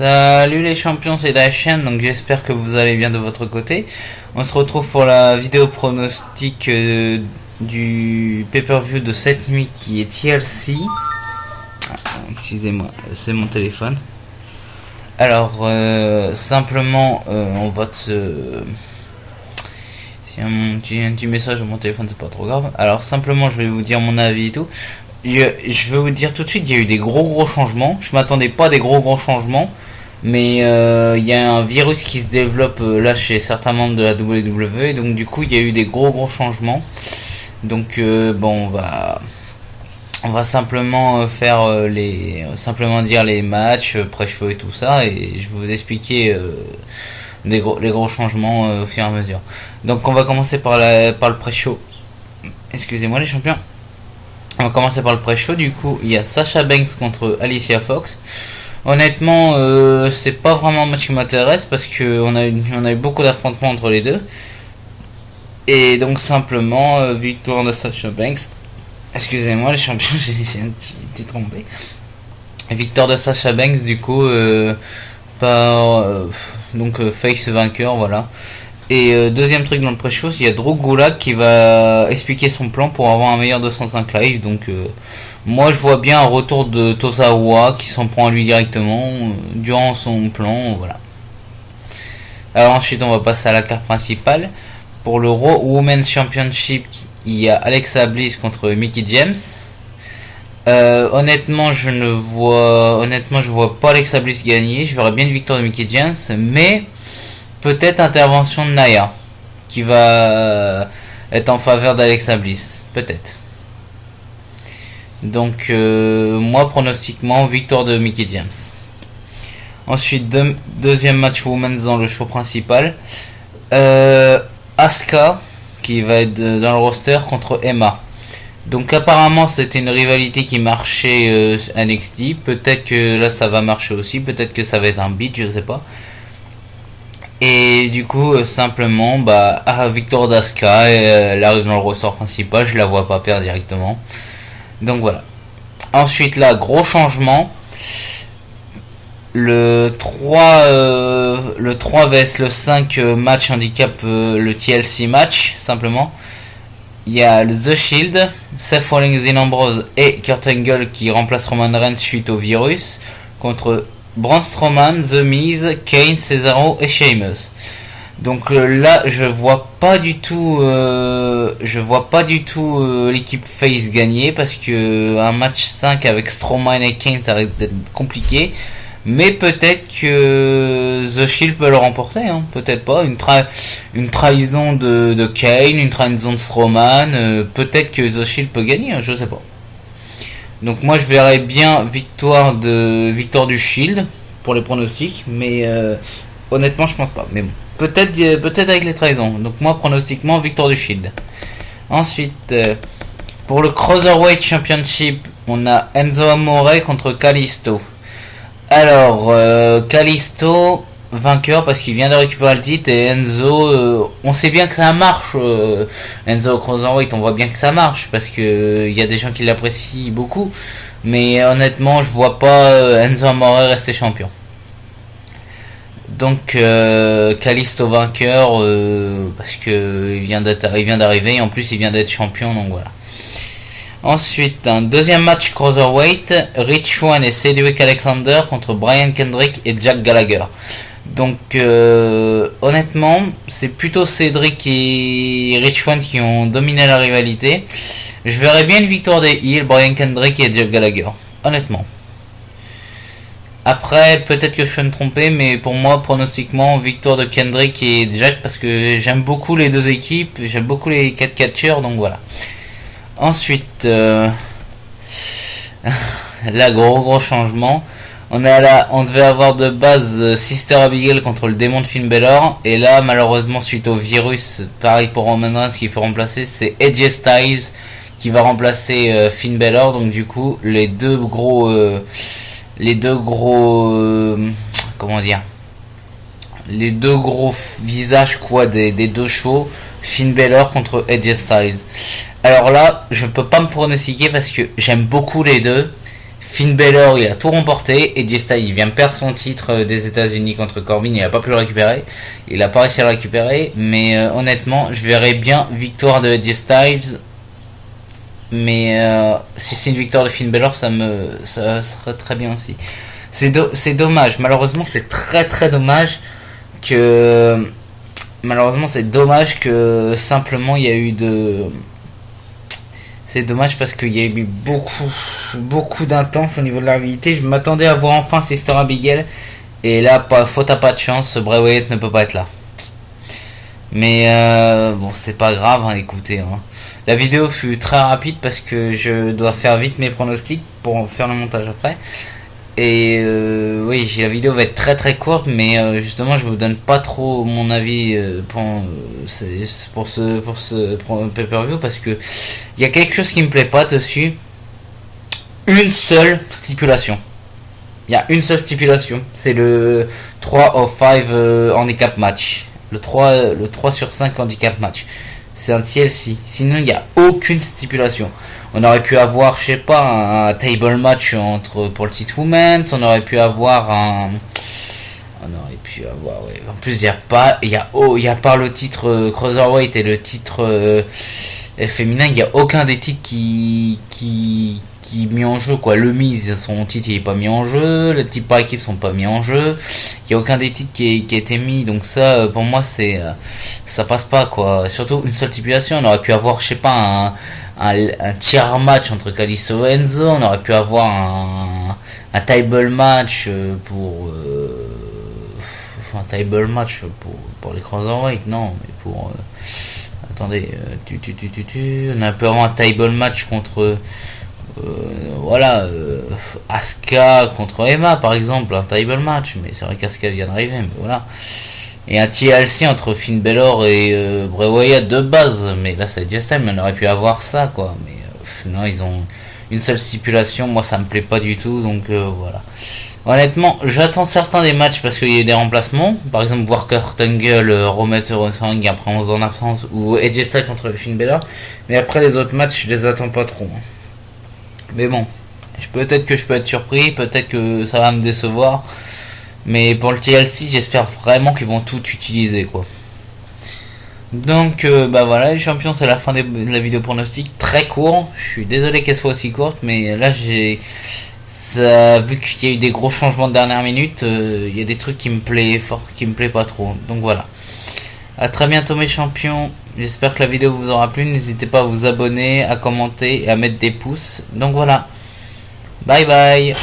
Salut les champions, c'est Dachen, donc j'espère que vous allez bien de votre côté. On se retrouve pour la vidéo pronostic du pay-per-view de cette nuit qui est TLC. Excusez-moi, c'est mon téléphone. Alors, simplement, on va se... Si un petit message sur mon téléphone, c'est pas trop grave. Alors, simplement, je vais vous dire mon avis et tout. Je vais vous dire tout de suite, il y a eu des gros changements. Je m'attendais pas à des gros changements. Mais il y a un virus qui se développe là chez certains membres de la WWE. Et donc du coup, il y a eu des gros changements. Donc bon, on va simplement faire simplement dire les matchs, pré-show et tout ça. Et je vais vous expliquer les gros changements au fur et à mesure. Donc on va commencer par le pré-show. Excusez-moi les champions. On va commencer par le pré-show. Du coup, il y a Sasha Banks contre Alicia Fox. Honnêtement, c'est pas vraiment un match qui m'intéresse parce que on a eu beaucoup d'affrontements entre les deux. Et donc simplement victoire de Sasha Banks. Excusez-moi les champions, j'ai un petit trompé. Victoire de Sasha Banks du coup par face vainqueur, voilà. Et deuxième truc dans le pré-show, il y a Drew Gulak qui va expliquer son plan pour avoir un meilleur 205 live. Donc moi je vois bien un retour de Tozawa qui s'en prend à lui directement durant son plan, voilà. Alors ensuite on va passer à la carte principale. Pour le Raw Women's Championship, il y a Alexa Bliss contre Mickie James. Honnêtement je vois pas Alexa Bliss gagner. Je verrais bien une victoire de Mickie James, mais peut-être intervention de Naya qui va être en faveur d'Alexa Bliss, peut-être. Donc moi pronostiquement victoire de Mickie James. Ensuite deuxième match women's dans le show principal, Asuka qui va être dans le roster contre Emma. Donc apparemment c'était une rivalité qui marchait NXT, peut-être que là ça va marcher aussi, peut-être que ça va être un beat, je sais pas. Et du coup simplement victoire d'Asuka, elle arrive dans le roster principal, je la vois pas perdre directement. Donc voilà. Ensuite là, gros changement. Le 3 vs le 5 match handicap, le TLC match simplement. Il y a The Shield, Seth Rollins, Dean Ambrose et Kurt Angle qui remplacent Roman Reigns suite au virus contre Braun Strowman, The Miz, Kane, Cesaro et Sheamus. Donc là, je vois pas du tout l'équipe face gagner parce que un match 5 avec Strowman et Kane, ça risque d'être compliqué. Mais peut-être que The Shield peut le remporter, hein. Peut-être pas. Une trahison de Kane, une trahison de Strowman. Peut-être que The Shield peut gagner, hein, je sais pas. Donc moi je verrais bien victoire du Shield pour les pronostics, mais honnêtement je pense pas. Mais bon, peut-être avec les trahisons. Donc moi pronostiquement victoire du Shield. Ensuite pour le Cruiserweight Championship, on a Enzo Amore contre Kalisto. Alors Kalisto vainqueur parce qu'il vient de récupérer le titre, et Enzo, on sait bien que ça marche. Enzo Cruiserweight, on voit bien que ça marche parce que il y a des gens qui l'apprécient beaucoup, mais honnêtement je vois pas Enzo Amore rester champion. Donc Kalisto vainqueur parce que il vient d'arriver et en plus il vient d'être champion, donc voilà. Ensuite, un deuxième match Cruiserweight, Rich Swann et Cedric Alexander contre Brian Kendrick et Jack Gallagher. Donc honnêtement, c'est plutôt Cedric et Rich Swann qui ont dominé la rivalité. Je verrais bien une victoire des Heels, Brian Kendrick et Jack Gallagher, honnêtement. Après, peut-être que je peux me tromper, mais pour moi, pronostiquement, victoire de Kendrick et Jack parce que j'aime beaucoup les deux équipes, j'aime beaucoup les 4 catcheurs, donc voilà. Ensuite, là, gros changement. On devait avoir de base Sister Abigail contre le démon de Finn Balor. Et là, malheureusement, suite au virus, pareil pour Roman Reigns, qu'il faut remplacer, c'est AJ Styles qui va remplacer Finn Balor. Donc du coup, les deux gros visages des deux chevaux, Finn Balor contre AJ Styles. Alors là, je peux pas me pronostiquer parce que j'aime beaucoup les deux. Finn Balor il a tout remporté, et AJ Styles il vient perdre son titre des États-Unis contre Corbin, il a pas pu le récupérer, il a pas réussi à le récupérer, mais honnêtement je verrais bien victoire de AJ Styles, mais si c'est une victoire de Finn Balor ça serait très bien aussi. C'est dommage, malheureusement c'est très dommage que simplement il y a eu de... C'est dommage parce qu'il y a eu beaucoup d'intense au niveau de la réalité. Je m'attendais à voir enfin Sister Abigail. Et là, faute à pas de chance, Bray Wyatt ne peut pas être là. Mais bon, c'est pas grave, hein, écoutez. Hein. La vidéo fut très rapide parce que je dois faire vite mes pronostics pour faire le montage après. Et oui, la vidéo va être très courte, mais justement je vous donne pas trop mon avis pour ce pay-per-view parce que il y a quelque chose qui me plaît pas dessus. Une seule stipulation. Il y a une seule stipulation, c'est le 3 of 5 handicap match. Le 3 sur 5 handicap match. C'est un TLC. Sinon, il n'y a aucune stipulation. On aurait pu avoir, je sais pas, un table match pour le titre women's. On aurait pu avoir ouais. En plus, il y a pas le titre cruiserweight et le titre féminin. Il n'y a aucun des titres qui mis en jeu, quoi. Le Miz, son titre il est pas mis en jeu, les titres par équipe sont pas mis en jeu, il y a aucun des titres qui a été mis, donc ça pour moi ça passe pas, quoi. Surtout une seule stipulation, on aurait pu avoir, je sais pas, un tier match entre Kalisto et Enzo, on aurait pu avoir un table match pour les cruiserweight, non, mais pour attendez, on aurait pu avoir un table match contre Asuka contre Emma par exemple, un table match, mais c'est vrai qu'Asuka vient d'arriver, mais voilà. Et un TLC entre Finn Balor et Bray Wyatt de base, mais là c'est just time, mais on aurait pu avoir ça, quoi. Mais non, ils ont une seule stipulation, moi ça me plaît pas du tout, donc voilà. Honnêtement, j'attends certains des matchs parce qu'il y a des remplacements, par exemple voir Kurt Angle remettre au ring après 11 ans d'absence, ou AJ Styles contre Finn Balor, mais après les autres matchs je les attends pas trop. Mais bon, peut-être que je peux être surpris, peut-être que ça va me décevoir. Mais pour le TLC, j'espère vraiment qu'ils vont tout utiliser, quoi. Donc, bah voilà, les champions, c'est la fin de la vidéo pronostic. Très court. Je suis désolé qu'elle soit aussi courte, mais là, vu qu'il y a eu des gros changements de dernière minute, il y a des trucs qui me plaît pas trop. Donc voilà. À très bientôt, mes champions. J'espère que la vidéo vous aura plu. N'hésitez pas à vous abonner, à commenter et à mettre des pouces. Donc voilà. Bye bye.